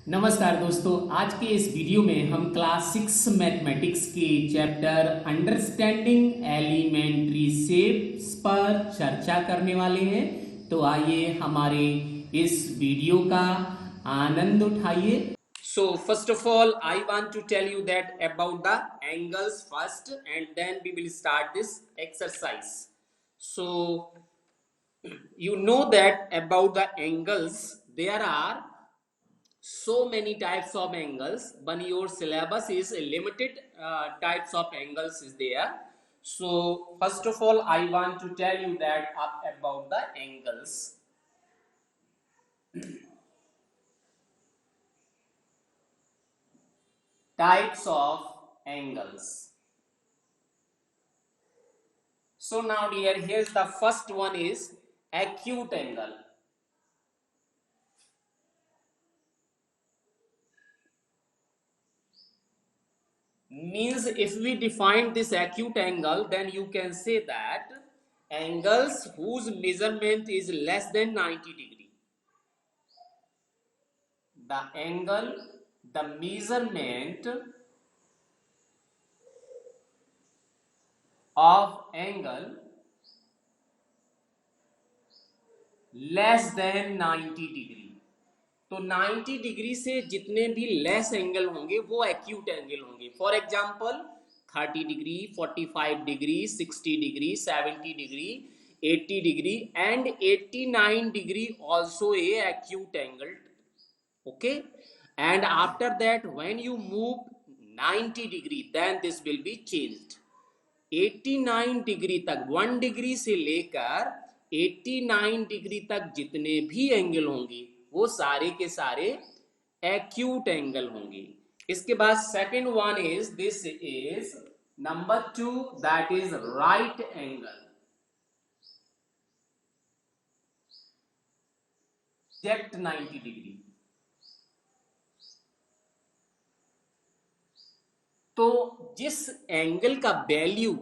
नमस्कार दोस्तों, आज के इस वीडियो में हम क्लास 6 मैथमेटिक्स के चैप्टर अंडरस्टैंडिंग एलिमेंट्री शेप्स पर चर्चा करने वाले हैं। तो आइए हमारे इस वीडियो का आनंद उठाइए। So first of all, I want to tell you that about the angles first, and then we will start this exercise. So you know that about the angles, there are so many types of angles, but your syllabus is limited types of angles is there. So first of all, I want to tell you that about the angles. Types of angles. So now dear, here's the first one is acute angle. Means if we define this acute angle, then you can say that angles whose measurement is less than 90 degree. The angle, the measurement of angle less than 90 degree. तो 90 degree से जितने भी less angle होंगे वो acute angle होंगे। For example 30 degree, 45 degree, 60 degree, 70 degree, 80 degree and 89 degree also a acute angle. Okay, and after that when you move 90 degree then this will be changed. 89 degree तक 1 degree से लेकर 89 degree तक जितने भी angle होंगे वो सारे के सारे एक्यूट एंगल होंगे। इसके बाद second one is this is number 2, that is right angle. Exact 90 degree. तो जिस एंगल का वैल्यू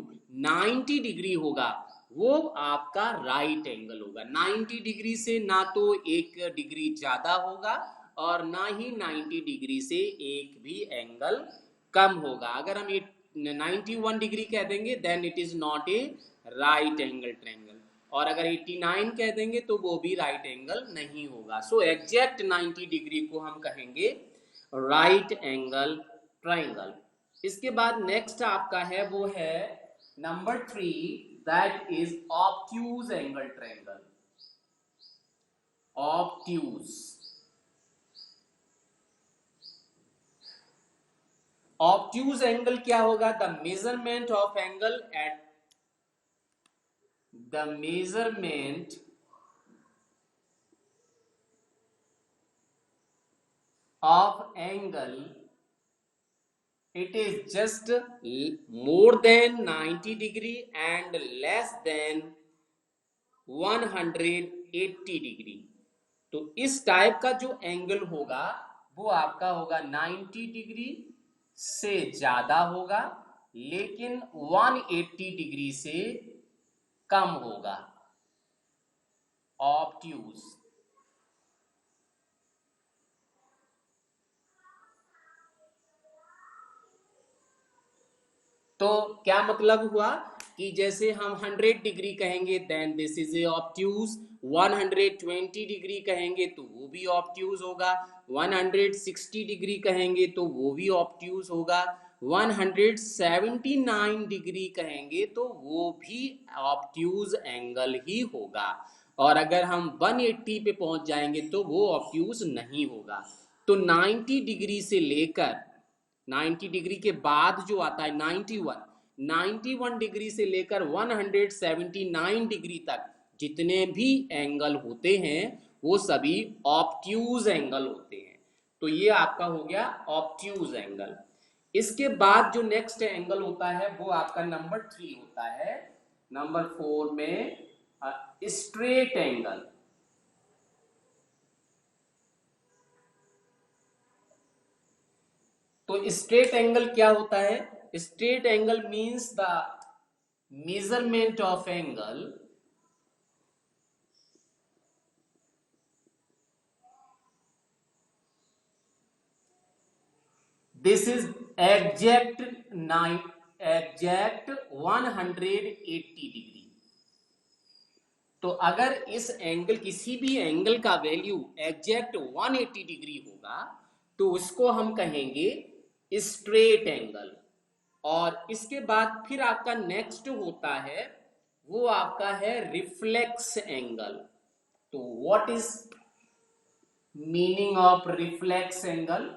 90 डिग्री होगा वो आपका राइट एंगल होगा। 90 डिग्री से ना तो 1 डिग्री ज्यादा होगा और ना ही 90 डिग्री से एक भी एंगल कम होगा। अगर हम 91 डिग्री कह देंगे then it is not a right angle triangle, और अगर 89 कह देंगे तो वो भी राइट एंगल नहीं होगा। सो एग्जैक्ट 90 डिग्री को हम कहेंगे राइट एंगल ट्रायंगल। इसके बाद नेक्स्ट आपका है वो है number 3, that is obtuse angle triangle. Obtuse, obtuse angle क्या होगा? The measurement of angle at the measurement of angle, it is just more than 90 degree and less than 180 degree. तो इस टाइप का जो एंगल होगा वो आपका होगा 90 डिग्री से ज्यादा होगा लेकिन 180 डिग्री से कम होगा। ऑब्ट्यूज। तो क्या मतलब हुआ कि जैसे हम 100 डिग्री कहेंगे then this is a obtuse, 120 degree कहेंगे तो वो भी ऑब्ट्यूज होगा, 160 डिग्री कहेंगे तो वो भी ऑब्ट्यूज होगा, 179 डिग्री कहेंगे तो वो भी ऑब्ट्यूज एंगल ही होगा, और अगर हम 180 पे पहुंच जाएंगे तो वो ऑब्ट्यूज नहीं होगा। तो 90 डिग्री से लेकर 90 डिग्री के बाद जो आता है 91 डिग्री से लेकर 179 डिग्री तक जितने भी एंगल होते हैं वो सभी ऑब्ट्यूज एंगल होते हैं। तो ये आपका हो गया ऑब्ट्यूज एंगल। इसके बाद जो नेक्स्ट एंगल होता है वो आपका नंबर 3 होता है। नंबर 4 में स्ट्रेट एंगल। तो स्ट्रेट एंगल क्या होता है? Straight angle means the measurement of angle this is exact 180 degree. तो अगर इस एंगल, किसी भी एंगल का वैल्यू एग्जैक्ट 180 डिग्री होगा तो उसको हम कहेंगे स्ट्रेट एंगल। और इसके बाद फिर आपका नेक्स्ट होता है, वो आपका है रिफ्लेक्स एंगल। तो what is meaning of reflex angle?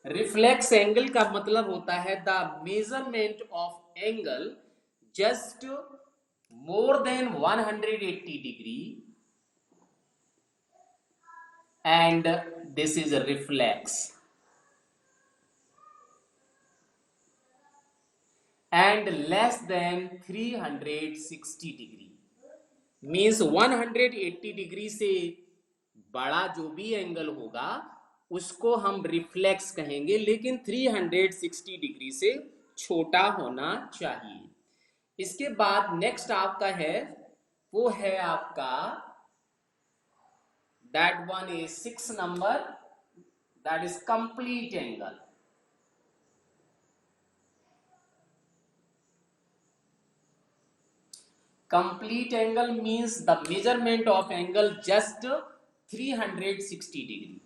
Reflex angle का मतलब होता है the measurement of angle just more than 180 degree and this is a reflex, and less than 360 degree means 180 degree से बड़ा जो भी एंगल होगा उसको हम रिफ्लेक्स कहेंगे, लेकिन 360 डिग्री से छोटा होना चाहिए। इसके बाद नेक्स्ट आपका है, वो है आपका that one is 6 number, that is complete angle। complete angle means the measurement of angle just 360 degree।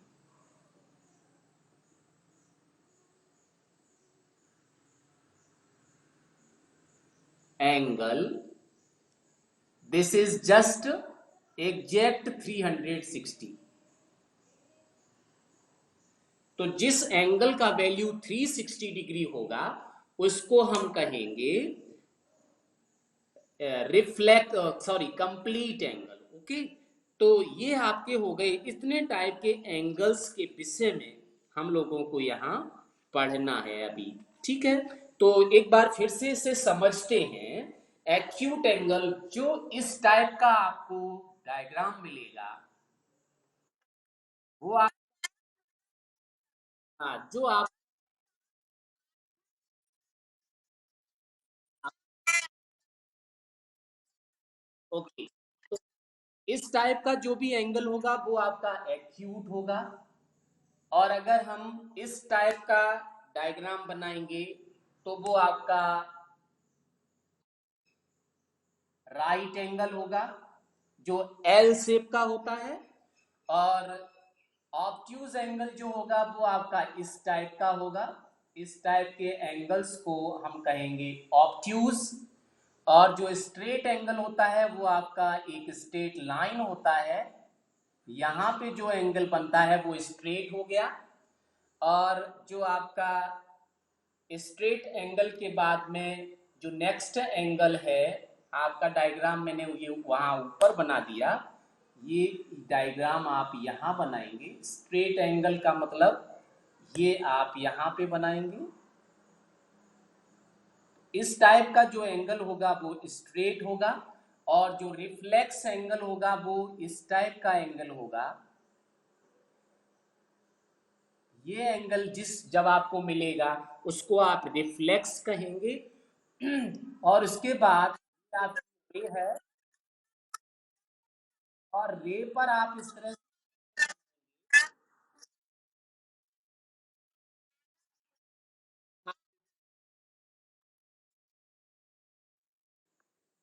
angle, this is just exact 360। तो जिस एंगल का वैल्यू 360 डिग्री होगा उसको हम कहेंगे reflect, sorry, complete angle. Okay, तो ये आपके हो गए इतने टाइप के एंगल्स के विषय में हम लोगों को यहाँ पढ़ना है अभी। ठीक है, तो एक बार फिर से इसे समझते हैं। एक्यूट एंगल, जो इस टाइप का आपको डायग्राम मिलेगा वो आप, हाँ, जो आप, ओके, तो इस टाइप का जो भी एंगल होगा वो आपका एक्यूट होगा। और अगर हम इस टाइप का डायग्राम बनाएंगे तो वो आपका राइट एंगल होगा, जो एल शेप का होता है। और ऑब्ट्यूज एंगल जो होगा वो आपका इस टाइप का होगा। इस टाइप के एंगल्स को हम कहेंगे ऑब्ट्यूज। और जो स्ट्रेट एंगल होता है वो आपका एक स्ट्रेट लाइन होता है, यहाँ पे जो एंगल बनता है वो स्ट्रेट हो गया। और जो आपका स्ट्रेट एंगल के बाद में जो नेक्स्ट एंगल है, आपका डायग्राम मैंने ये वहाँ ऊपर बना दिया, ये डायग्राम आप यहाँ बनाएंगे। स्ट्रेट एंगल का मतलब ये आप यहाँ पे बनाएंगे। इस टाइप का जो एंगल होगा वो स्ट्रेट होगा, और जो रिफ्लेक्स एंगल होगा वो इस टाइप का एंगल होगा। ये एंगल जब आपको मिलेगा उसको आप रिफ्लेक्स कहेंगे। और उसके बाद आप रे है, और रे पर आप इस तरह,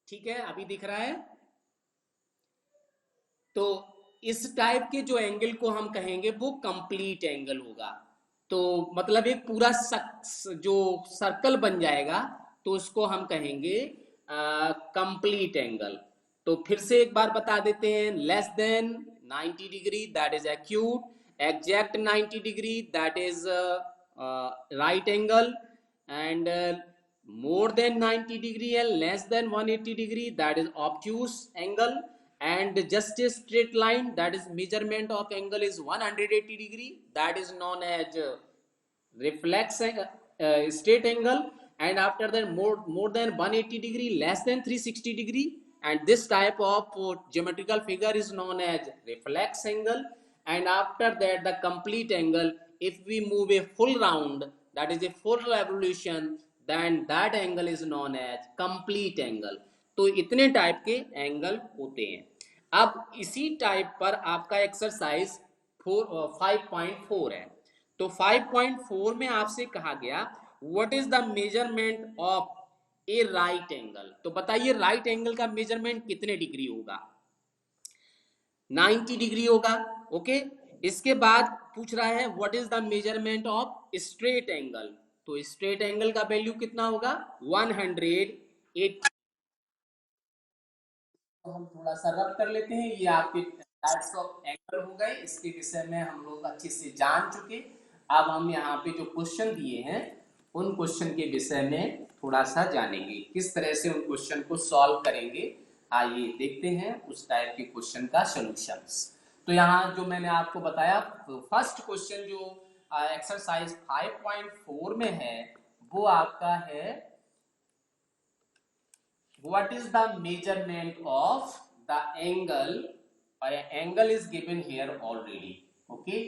ठीक है, अभी दिख रहा है। तो इस टाइप के जो एंगल को हम कहेंगे वो कंप्लीट एंगल होगा। तो मतलब एक पूरा जो सर्कल बन जाएगा तो उसको हम कहेंगे कंप्लीट एंगल। तो फिर से एक बार बता देते हैं, less than 90 degree that is acute, exact 90 degree that is right angle, and more than 90 degree and less than 180 degree that is obtuse angle, and just a straight line that is measurement of angle is 180 degree that is known as reflex straight angle, and after that more than 180 degree, less than 360 degree, and this type of geometrical figure is known as reflex angle. And after that the complete angle, if we move a full round, that is a full revolution, then that angle is known as complete angle। तो इतने type के angle होते हैं। अब इसी type पर आपका exercise 5.4 है। तो 5.4 में आपसे कहा गया what is the measurement of A right angle. तो बताइए राइट एंगल का मेजरमेंट कितने डिग्री होगा? 90 डिग्री होगा। ओके, इसके बाद पूछ रहा है what is the measurement of straight angle. तो स्ट्रेट एंगल का वैल्यू कितना होगा? 180। तो हम थोड़ा सा रब कर लेते हैं। ये आपके टाइप्स ऑफ एंगल हो गए, इसके विषय में हम लोग अच्छे से जान चुके। अब हम यहाँ पे जो क्वेश्चन दिए हैं उन क्वेश्चन के विषय में थोड़ा सा जानेंगे, किस तरह से उन क्वेश्चन को सॉल्व करेंगे। आइए देखते हैं उस टाइप के क्वेश्चन का सॉल्यूशंस। तो यहाँ जो मैंने आपको बताया, फर्स्ट क्वेश्चन जो एक्सरसाइज 5.4 में है वो आपका है what is the measurement of the angle, or angle is given here already. okay,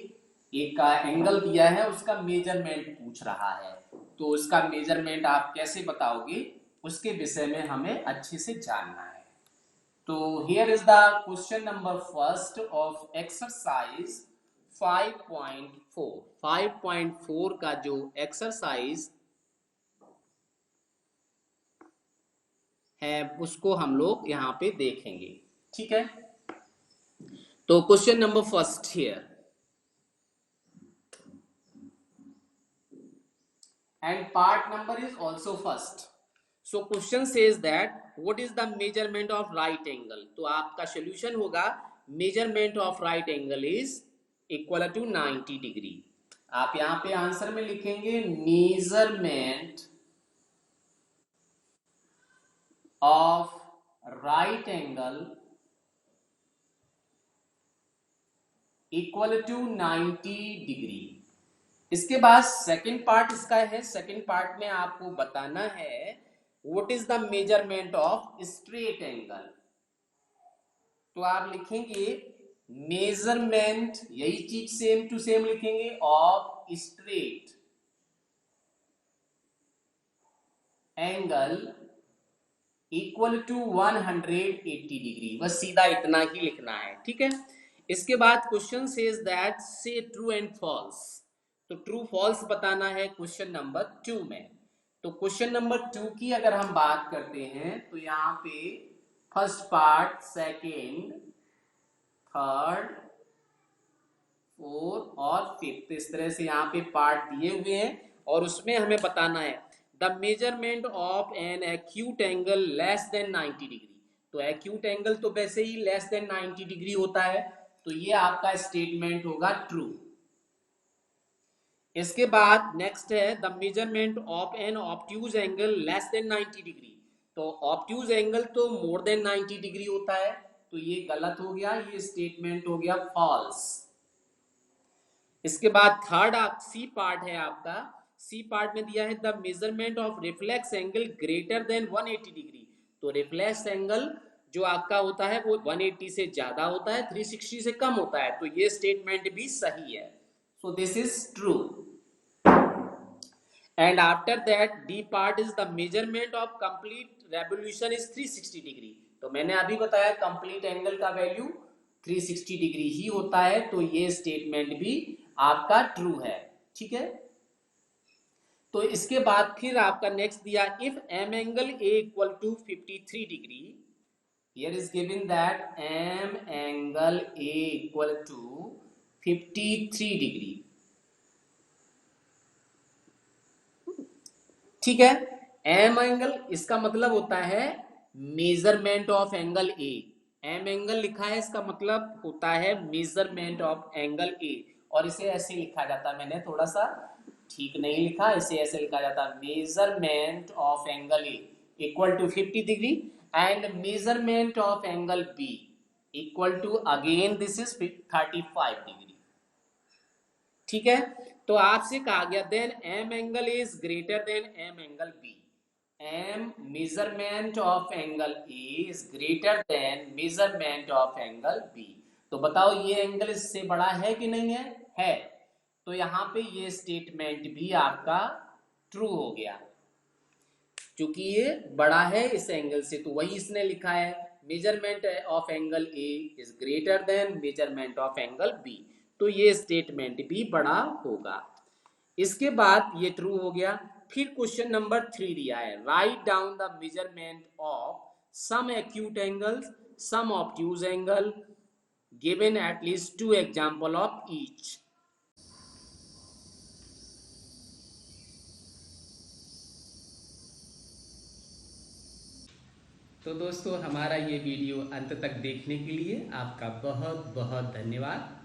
एक का एंगल दिया है उसका मेजरमेंट पूछ रहा है, तो उसका मेजरमेंट आप कैसे बताओगे उसके विषय में हमें अच्छे से जानना है। तो here is the question number first of exercise 5.4। 5.4 का जो एक्सरसाइज है उसको हम लोग यहाँ पे देखेंगे। ठीक है, तो question number first here, and part number is also first. So question says that what is the measurement of right angle. तो आपका सोल्यूशन होगा measurement of right angle is equal to 90 degree. आप यहाँ पे आंसर में लिखेंगे measurement of right angle equal to 90 degree. इसके बाद सेकंड पार्ट इसका है, सेकंड पार्ट में आपको बताना है what is the measurement of straight angle. तो आप लिखेंगे मेजरमेंट, यही चीज सेम टू सेम लिखेंगे, of straight angle equal to 180 degree. बस सीधा इतना ही लिखना है। ठीक है, इसके बाद क्वेश्चन सेज दैट से ट्रू एंड फॉल्स। तो ट्रू फॉल्स बताना है क्वेश्चन नंबर 2 में। तो क्वेश्चन नंबर 2 की अगर हम बात करते हैं तो यहाँ पे first part, second, third, fourth और फिफ्थ, इस तरह से यहाँ पे पार्ट दिए हुए हैं और उसमें हमें बताना है the measurement of an acute angle less than 90 degree. तो एक्यूट एंगल तो वैसे ही लेस देन 90 डिग्री होता है, तो ये आपका स्टेटमेंट होगा ट्रू। इसके बाद नेक्स्ट है the measurement of an obtuse angle less than 90 degree. तो ऑब्ट्यूज एंगल तो मोर देन 90 डिग्री होता है, तो ये गलत हो गया, ये स्टेटमेंट हो गया फॉल्स। इसके बाद थर्ड सी पार्ट है आपका, सी पार्ट में दिया है the measurement of reflex angle greater than 180 degree. तो रिफ्लेक्स एंगल जो आपका होता है वो 180 से ज्यादा होता है, 360 से कम होता है, तो ये स्टेटमेंट भी सही है। So this is true. And after that D part is the measurement of complete revolution is 360 degree. तो मैंने अभी बताया कंप्लीट एंगल का वैल्यू 360 डिग्री ही होता है, तो ये स्टेटमेंट भी आपका ट्रू है। ठीक है, तो इसके बाद फिर आपका नेक्स्ट दिया if m angle A equal to 53 degree, here is given that m angle A equal to 53 degree. ठीक है, एम एंगल इसका मतलब होता है measurement of angle A. M angle लिखा है, इसका मतलब होता है मेजरमेंट ऑफ एंगल ए, और इसे ऐसे लिखा जाता है, मैंने थोड़ा सा ठीक नहीं लिखा, इसे ऐसे लिखा जाता है measurement of angle A equal to 50 degree and measurement of angle B equal to again this is 35 degree. ठीक है, तो आपसे कहा गया then m angle is greater than m angle B. M measurement of angle A is greater than measurement of angle B. तो बताओ ये angle इससे बड़ा है कि नहीं है? है। तो यहाँ पे ये स्टेटमेंट भी आपका ट्रू हो गया, क्योंकि ये बड़ा है इस एंगल से, तो वही इसने लिखा है measurement of angle A is greater than measurement of angle B, तो ये स्टेटमेंट भी बड़ा होगा। इसके बाद ये ट्रू हो गया। फिर क्वेश्चन नंबर 3 दिया है, write down the measurement of some acute angles, some obtuse angle, given at least 2 example of each. तो दोस्तों, हमारा ये वीडियो अंत तक देखने के लिए आपका बहुत बहुत धन्यवाद।